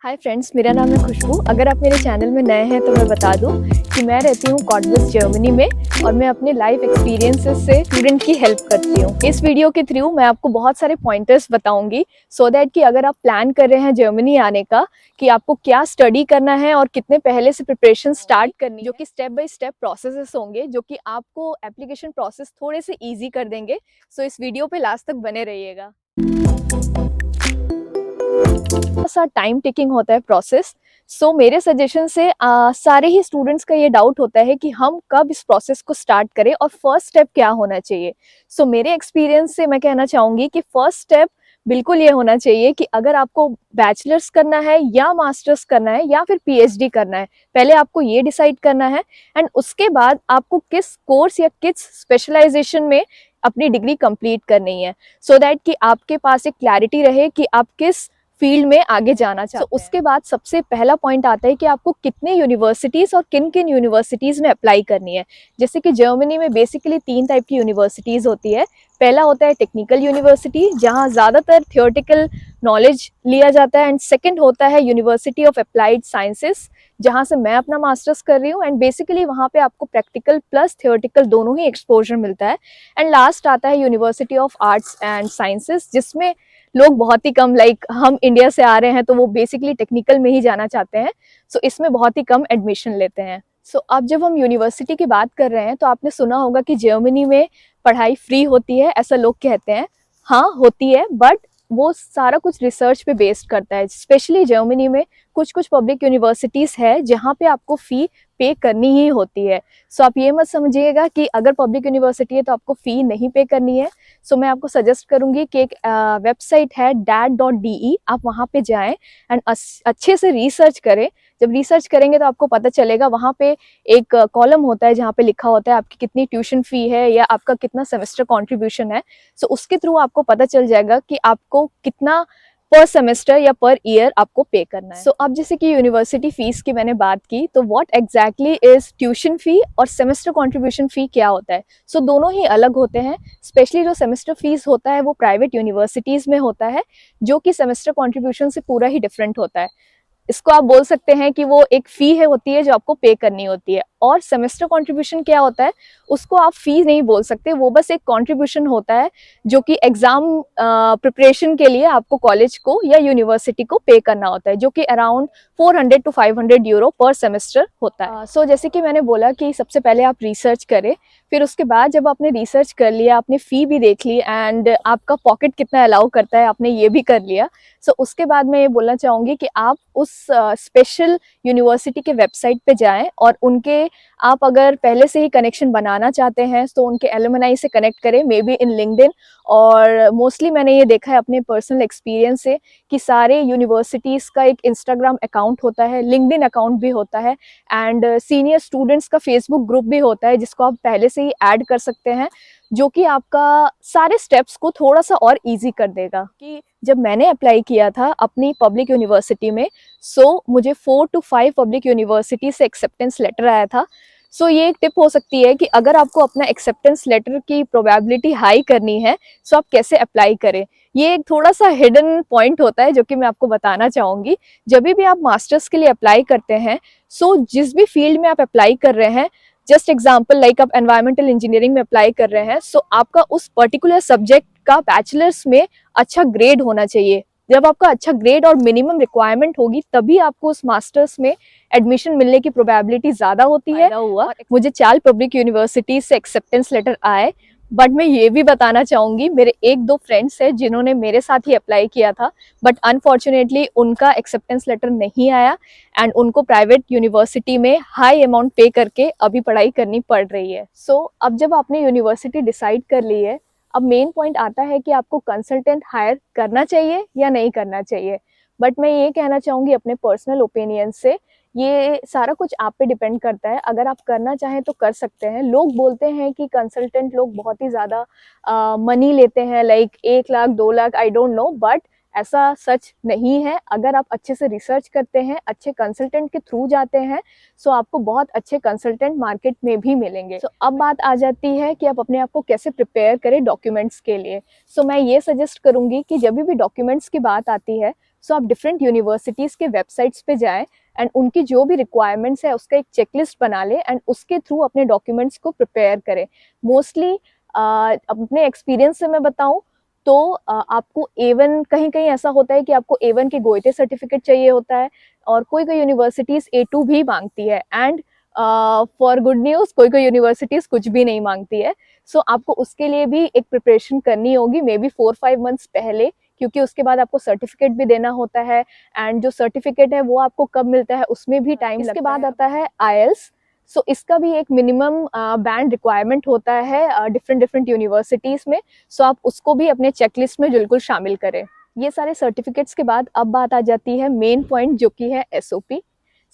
Hi friends, मेरा नाम है खुशबू। अगर आप मेरे चैनल में नए हैं तो मैं बता दूं कि मैं रहती हूँ कॉटविस जर्मनी में और मैं अपने लाइफ एक्सपीरियंसेस से स्टूडेंट की हेल्प करती हूँ। इस वीडियो के थ्रू मैं आपको बहुत सारे पॉइंटर्स बताऊंगी सो दैट कि अगर आप प्लान कर रहे हैं जर्मनी आने का, कि आपको क्या स्टडी करना है और कितने पहले से प्रिपरेशन स्टार्ट करनी है, जो कि स्टेप बाय स्टेप प्रोसेसेस होंगे जो कि आपको एप्लीकेशन प्रोसेस थोड़े से ईजी कर देंगे। सो इस वीडियो पे लास्ट तक बने रहिएगा। सा टाइम टेकिंग होता है प्रोसेस। सो मेरे सजेशन से सारे ही स्टूडेंट्स का ये डाउट होता है कि हम कब इस प्रोसेस को स्टार्ट करें और फर्स्ट स्टेप क्या होना चाहिए। सो मेरे एक्सपीरियंस से मैं कहना चाहूँगी कि फर्स्ट स्टेप बिल्कुल ये होना चाहिए कि अगर आपको बैचलर्स करना है या मास्टर्स करना है या फिर पीएचडी करना है, पहले आपको ये डिसाइड करना है एंड उसके बाद आपको किस कोर्स या किस स्पेशलाइजेशन में अपनी डिग्री कंप्लीट करनी है, सो दैट कि आपके पास एक क्लैरिटी रहे कि आप किस फील्ड में आगे जाना चाहते हैं। उसके बाद सबसे पहला पॉइंट आता है कि आपको कितने यूनिवर्सिटीज और किन किन यूनिवर्सिटीज में अप्लाई करनी है। जैसे कि जर्मनी में बेसिकली 3 टाइप की यूनिवर्सिटीज होती है। पहला होता है टेक्निकल यूनिवर्सिटी, जहाँ ज़्यादातर थियोरेटिकल नॉलेज लिया जाता है, एंड सेकेंड होता है यूनिवर्सिटी ऑफ अप्लाइड साइंसेस, जहाँ से मैं अपना मास्टर्स कर रही हूँ, एंड बेसिकली वहाँ पे आपको प्रैक्टिकल प्लस थियोरेटिकल दोनों ही एक्सपोजर मिलता है। एंड लास्ट आता है university of arts and sciences, जिसमें लोग बहुत ही कम, लाइक हम इंडिया से आ रहे हैं तो वो बेसिकली टेक्निकल में ही जाना चाहते हैं। सो इसमें बहुत ही कम एडमिशन लेते हैं। सो अब जब हम यूनिवर्सिटी की बात कर रहे हैं तो आपने सुना होगा कि जर्मनी में पढ़ाई फ्री होती है, ऐसा लोग कहते हैं। हाँ, होती है, बट वो सारा कुछ रिसर्च पे बेस्ड करता है। स्पेशली जर्मनी में कुछ कुछ पब्लिक यूनिवर्सिटीज़ है जहाँ पे आपको फ़ी पे करनी ही होती है। सो आप ये मत समझिएगा कि अगर पब्लिक यूनिवर्सिटी है तो आपको फ़ी नहीं पे करनी है। सो मैं आपको सजेस्ट करूंगी कि एक वेबसाइट है dat.de, आप वहाँ पे जाएं एंड अच्छे से रिसर्च करें। जब रिसर्च करेंगे तो आपको पता चलेगा, वहाँ पे एक कॉलम होता है जहाँ पे लिखा होता है आपकी कितनी ट्यूशन फ़ी है या आपका कितना सेमेस्टर कंट्रीब्यूशन है। सो उसके थ्रू आपको पता चल जाएगा कि आपको कितना पर सेमेस्टर या पर ईयर आपको पे करना है। सो अब जैसे कि यूनिवर्सिटी फीस की मैंने बात की, तो what exactly is tuition fee और सेमेस्टर कंट्रीब्यूशन फी क्या होता है। सो दोनों ही अलग होते हैं। स्पेशली जो सेमेस्टर फीस होता है वो प्राइवेट यूनिवर्सिटीज में होता है, जो कि सेमेस्टर कंट्रीब्यूशन से पूरा ही डिफरेंट होता है। इसको आप बोल सकते हैं कि वो एक फी है होती है जो आपको पे करनी होती है। और सेमेस्टर कंट्रीब्यूशन क्या होता है, उसको आप फी नहीं बोल सकते, वो बस एक कंट्रीब्यूशन होता है जो कि एग्जाम प्रिपरेशन के लिए आपको कॉलेज को या यूनिवर्सिटी को पे करना होता है, जो कि अराउंड 400 to 500 यूरो पर सेमेस्टर होता है। सो जैसे कि मैंने बोला कि सबसे पहले आप रिसर्च करें, फिर उसके बाद जब आपने रिसर्च कर लिया, आपने फ़ी भी देख ली एंड आपका पॉकेट कितना अलाउ करता है आपने ये भी कर लिया। सो उसके बाद मैं ये बोलना चाहूँगी कि आप उस स्पेशल यूनिवर्सिटी के वेबसाइट पे जाएं और उनके, आप अगर पहले से ही कनेक्शन बनाना चाहते हैं तो उनके एलुमनाई से कनेक्ट करें, मे बी इन लिंक्डइन। और मोस्टली मैंने ये देखा है अपने पर्सनल एक्सपीरियंस से कि सारे यूनिवर्सिटीज़ का एक इंस्टाग्राम अकाउंट होता है, लिंक्डइन अकाउंट भी होता है, एंड सीनियर स्टूडेंट्स का फेसबुक ग्रुप भी होता है जिसको आप पहले से ही ऐड कर सकते हैं, जो कि आपका सारे स्टेप्स को थोड़ा सा और इजी कर देगा। कि जब मैंने अप्लाई किया था अपनी पब्लिक यूनिवर्सिटी में, सो मुझे 4 to 5 पब्लिक यूनिवर्सिटी से एक्सेप्टेंस लेटर आया था। सो ये एक टिप हो सकती है कि अगर आपको अपना एक्सेप्टेंस लेटर की प्रोबेबिलिटी हाई करनी है, सो आप कैसे अप्लाई करें। ये एक थोड़ा सा हिडन पॉइंट होता है जो कि मैं आपको बताना चाहूँगी। जब भी आप मास्टर्स के लिए अप्लाई करते हैं, सो जिस भी फील्ड में आप अप्लाई कर रहे हैं, जस्ट एग्जाम्पल लाइक आप एनवायरमेंटल इंजीनियरिंग में अप्लाई कर रहे हैं, सो आपका उस पर्टिकुलर सब्जेक्ट का बैचलर्स में अच्छा ग्रेड होना चाहिए। जब आपका अच्छा ग्रेड और मिनिमम रिक्वायरमेंट होगी तभी आपको उस मास्टर्स में एडमिशन मिलने की प्रोबेबिलिटी ज़्यादा होती है। हुआ मुझे 4 पब्लिक यूनिवर्सिटी से एक्सेप्टेंस लेटर आए, बट मैं ये भी बताना चाहूँगी, मेरे 1-2 फ्रेंड्स हैं जिन्होंने मेरे साथ ही अप्लाई किया था, बट अनफॉर्चुनेटली उनका एक्सेप्टेंस लेटर नहीं आया एंड उनको प्राइवेट यूनिवर्सिटी में हाई अमाउंट पे करके अभी पढ़ाई करनी पड़ रही है। सो अब जब आपने यूनिवर्सिटी डिसाइड कर ली है, अब मेन पॉइंट आता है कि आपको कंसल्टेंट हायर करना चाहिए या नहीं करना चाहिए। बट मैं ये कहना चाहूँगी अपने पर्सनल ओपिनियन से, ये सारा कुछ आप पे डिपेंड करता है। अगर आप करना चाहें तो कर सकते हैं। लोग बोलते हैं कि कंसल्टेंट लोग बहुत ही ज़्यादा मनी लेते हैं, like 1 lakh 2 lakh, I don't know, but ऐसा सच नहीं है। अगर आप अच्छे से रिसर्च करते हैं, अच्छे कंसल्टेंट के थ्रू जाते हैं, सो आपको बहुत अच्छे कंसल्टेंट मार्केट में भी मिलेंगे। सो अब बात आ जाती है कि आप अपने आप को कैसे प्रिपेयर करें डॉक्यूमेंट्स के लिए। सो मैं ये सजेस्ट करूँगी कि जब भी डॉक्यूमेंट्स की बात आती है, सो आप डिफरेंट यूनिवर्सिटीज़ के वेबसाइट्स पे जाएं एंड उनकी जो भी रिक्वायरमेंट्स है उसका एक चेकलिस्ट बना लें एंड उसके थ्रू अपने डॉक्यूमेंट्स को प्रिपेयर करें। मोस्टली अपने एक्सपीरियंस से मैं बताऊं तो आपको A1, कहीं कहीं ऐसा होता है कि आपको A1 के गोएटे सर्टिफिकेट चाहिए होता है और कोई कोई यूनिवर्सिटीज़ A2 भी मांगती है एंड फॉर गुड न्यूज़ कोई कोई यूनिवर्सिटीज़ कुछ भी नहीं मांगती है। सो आपको उसके लिए भी एक प्रिपरेशन करनी होगी, मे बी 4-5 मंथ्स पहले, क्योंकि उसके बाद आपको सर्टिफिकेट भी देना होता है एंड जो सर्टिफिकेट है वो आपको कब मिलता है उसमें भी टाइम लगता है। इसके बाद आता है IELTS। सो इसका भी एक मिनिमम बैंड रिक्वायरमेंट होता है डिफरेंट डिफरेंट यूनिवर्सिटीज़ में। सो आप उसको भी अपने चेकलिस्ट में बिल्कुल शामिल करें। ये सारे सर्टिफिकेट्स के बाद अब बात आ जाती है मेन पॉइंट जो कि है SOP।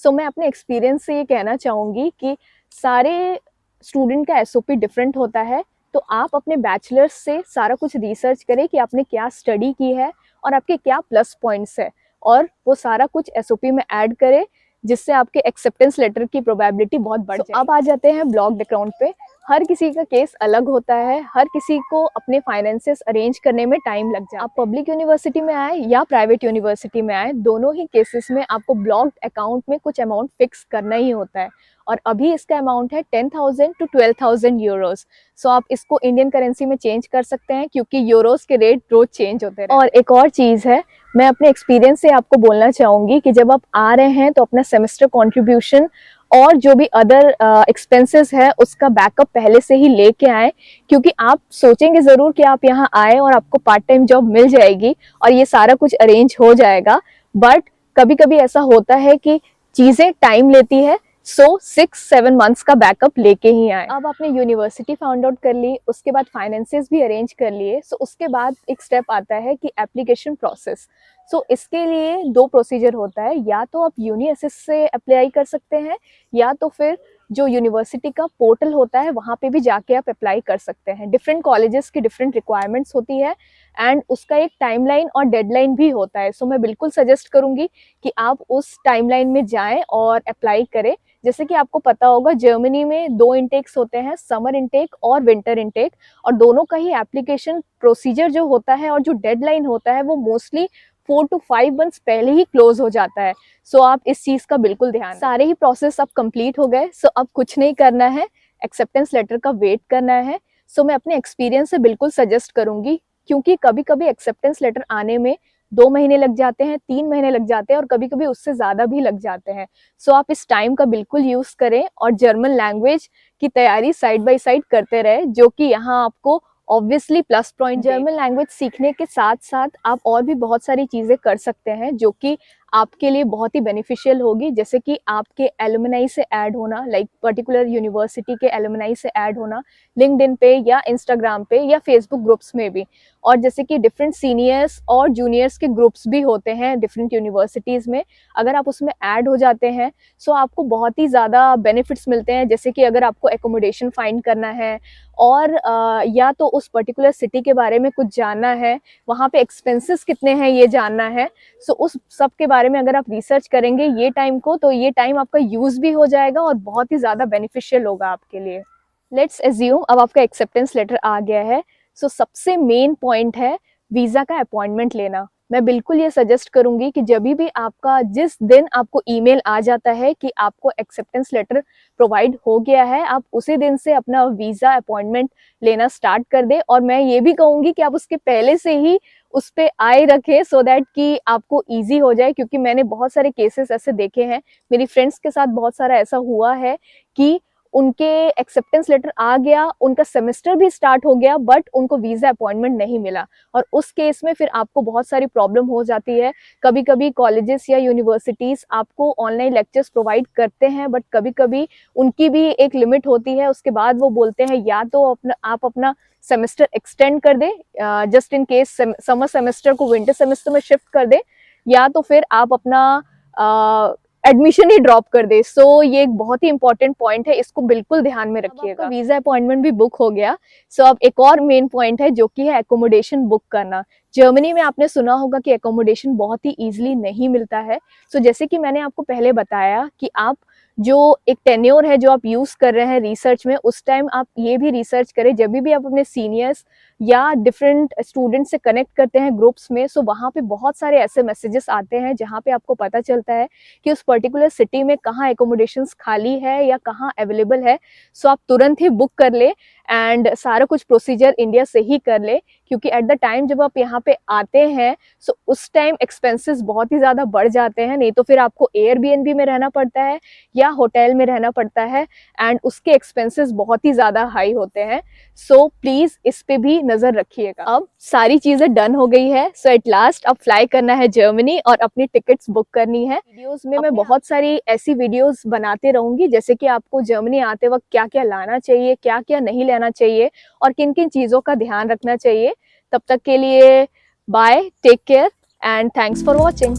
सो मैं अपने एक्सपीरियंस से ये कहना चाहूँगी कि सारे स्टूडेंट का SOP डिफरेंट होता है। तो आप अपने बैचलर्स से सारा कुछ रिसर्च करें कि आपने क्या स्टडी की है और आपके क्या प्लस पॉइंट्स है और वो सारा कुछ SOP में ऐड करें, जिससे आपके एक्सेप्टेंस लेटर की प्रोबेबिलिटी बहुत बढ़ जाए। अब आ जाते हैं ब्लॉक्ड अकाउंट पे। हर किसी का केस अलग होता है, हर किसी को अपने फाइनेंसेस अरेंज करने में टाइम लग जाए। आप पब्लिक यूनिवर्सिटी में आए या प्राइवेट यूनिवर्सिटी में आए, दोनों ही केसेस में आपको ब्लॉक्ड अकाउंट में कुछ अमाउंट फिक्स करना ही होता है और अभी इसका अमाउंट है 10,000 to 12,000 यूरोस। सो आप इसको इंडियन करेंसी में चेंज कर सकते हैं क्योंकि यूरोस के रेट रोज चेंज होते हैं। और एक और चीज़ है, मैं अपने एक्सपीरियंस से आपको बोलना चाहूँगी कि जब आप आ रहे हैं तो अपना सेमेस्टर कॉन्ट्रीब्यूशन और जो भी अदर एक्सपेंसेस है उसका बैकअप पहले से ही लेके आए, क्योंकि आप सोचेंगे ज़रूर कि आप यहाँ आए और आपको पार्ट टाइम जॉब मिल जाएगी और ये सारा कुछ अरेंज हो जाएगा, बट कभी कभी ऐसा होता है कि चीज़ें टाइम लेती है। सो 6-7 मंथ्स का बैकअप लेके ही आए। अब आपने यूनिवर्सिटी फाउंड आउट कर ली, उसके बाद फाइनेंसेस भी अरेंज कर लिए। सो उसके बाद एक स्टेप आता है कि एप्लीकेशन प्रोसेस। सो इसके लिए 2 प्रोसीजर होता है, या तो आप यूनिअसिस्ट से अप्लाई कर सकते हैं या तो फिर जो यूनिवर्सिटी का पोर्टल होता है वहाँ पे भी जाके आप अप्लाई कर सकते हैं। डिफरेंट कॉलेजेस की डिफरेंट रिक्वायरमेंट्स होती है एंड उसका एक टाइमलाइन और डेडलाइन भी होता है। सो मैं बिल्कुल सजेस्ट करूँगी कि आप उस टाइमलाइन में जाएं और अप्लाई करें। जैसे कि आपको पता होगा जर्मनी में 2 इंटेक्स होते हैं, समर इंटेक और विंटर इंटेक, और दोनों का ही एप्लीकेशन प्रोसीजर जो होता है और जो डेडलाइन होता है वो मोस्टली 4 to 5 मंथ्स पहले ही क्लोज हो जाता है। सो आप इस चीज़ का बिल्कुल ध्यान। सारे ही प्रोसेस अब कंप्लीट हो गए, सो अब कुछ नहीं करना है, एक्सेप्टेंस लेटर का वेट करना है। सो मैं अपने एक्सपीरियंस से बिल्कुल सजेस्ट करूंगी, क्योंकि कभी कभी एक्सेप्टेंस लेटर आने में 2 महीने लग जाते हैं, 3 महीने लग जाते हैं और कभी कभी उससे ज़्यादा भी लग जाते हैं। सो आप इस टाइम का बिल्कुल यूज़ करें और जर्मन लैंग्वेज की तैयारी साइड बाय साइड करते रहे, जो कि यहाँ आपको obviously plus point. German language सीखने के साथ साथ आप और भी बहुत सारी चीज़ें कर सकते हैं जो कि आपके लिए बहुत ही बेनिफिशियल होगी, जैसे कि आपके एलुमनाई से ऐड होना, लाइक पर्टिकुलर यूनिवर्सिटी के एलुमनाई से ऐड होना लिंक्डइन पे या इंस्टाग्राम पे या फेसबुक ग्रुप्स में भी। और जैसे कि डिफरेंट सीनियर्स और जूनियर्स के ग्रुप्स भी होते हैं डिफरेंट यूनिवर्सिटीज़ में, अगर आप उसमें ऐड हो जाते हैं सो आपको बहुत ही ज़्यादा बेनिफिट्स मिलते हैं। जैसे कि अगर आपको एकोमोडेशन फाइंड करना है और या तो उस पर्टिकुलर सिटी के बारे में कुछ जानना है, वहाँ पे एक्सपेंसेस कितने हैं ये जानना है, सो उस सब के बारे में अगर आप रिसर्च करेंगे ये टाइम को, तो ये टाइम आपका यूज़ भी हो जाएगा और बहुत ही ज़्यादा बेनिफिशियल होगा आपके लिए। लेट्स एज्यूम अब आपका एक्सेप्टेंस लेटर आ गया है। सो सबसे मेन पॉइंट है वीज़ा का अपॉइंटमेंट लेना। मैं बिल्कुल ये सजेस्ट करूंगी कि जब भी आपका, जिस दिन आपको ईमेल आ जाता है कि आपको एक्सेप्टेंस लेटर प्रोवाइड हो गया है, आप उसी दिन से अपना वीज़ा अपॉइंटमेंट लेना स्टार्ट कर दें। और मैं ये भी कहूँगी कि आप उसके पहले से ही उस पर आई रखें सो दैट कि आपको ईजी हो जाए, क्योंकि मैंने बहुत सारे केसेस ऐसे देखे हैं, मेरी फ्रेंड्स के साथ बहुत सारा ऐसा हुआ है कि उनके एक्सेप्टेंस लेटर आ गया, उनका सेमेस्टर भी स्टार्ट हो गया, बट उनको वीज़ा अपॉइंटमेंट नहीं मिला। और उस केस में फिर आपको बहुत सारी प्रॉब्लम हो जाती है। कभी कभी कॉलेजेस या यूनिवर्सिटीज़ आपको ऑनलाइन लेक्चर्स प्रोवाइड करते हैं, बट कभी कभी उनकी भी एक लिमिट होती है। उसके बाद वो बोलते हैं या तो आप अपना सेमेस्टर एक्सटेंड कर दें, just in case summer semester को विंटर सेमेस्टर में शिफ्ट कर दें, या तो फिर आप अपना एडमिशन ही ड्रॉप कर दे। सो ये एक बहुत ही इंपॉर्टेंट पॉइंट है, इसको बिल्कुल ध्यान में रखिएगा। वीज़ा अपॉइंटमेंट भी बुक हो गया, सो अब एक और मेन पॉइंट है जो कि है एकोमोडेशन बुक करना। जर्मनी में आपने सुना होगा कि एकोमोडेशन बहुत ही ईजिली नहीं मिलता है। सो जैसे कि मैंने आपको पहले बताया कि आप जो एक टेन्योर है जो आप यूज़ कर रहे हैं रिसर्च में, उस टाइम आप ये भी रिसर्च करें जब भी आप अपने सीनियर्स या डिफरेंट स्टूडेंट से कनेक्ट करते हैं ग्रुप्स में। सो वहाँ पे बहुत सारे ऐसे मैसेजेस आते हैं जहाँ पे आपको पता चलता है कि उस पर्टिकुलर सिटी में कहाँ एकोमोडेशंस खाली है या कहाँ अवेलेबल है। सो आप तुरंत ही बुक कर ले एंड सारा कुछ प्रोसीजर इंडिया से ही कर ले, क्योंकि एट द टाइम जब आप यहाँ पे आते हैं सो उस टाइम एक्सपेंसेस बहुत ही ज़्यादा बढ़ जाते हैं। नहीं तो फिर आपको एयरबीएनबी में रहना पड़ता है या होटल में रहना पड़ता है एंड उसके एक्सपेंसेस बहुत ही ज़्यादा हाई होते हैं। सो प्लीज़ इस पे भी नज़र रखिएगा। अब सारी चीज़ें डन हो गई है, सो एट लास्ट अब फ्लाई करना है जर्मनी और अपनी टिकट्स बुक करनी है। वीडियोस में मैं बहुत सारी ऐसी वीडियोस बनाते रहूंगी जैसे कि आपको जर्मनी आते वक्त क्या क्या लाना चाहिए, क्या क्या नहीं लेना चाहिए और किन किन चीज़ों का ध्यान रखना चाहिए। तब तक के लिए bye, take care and thanks for watching.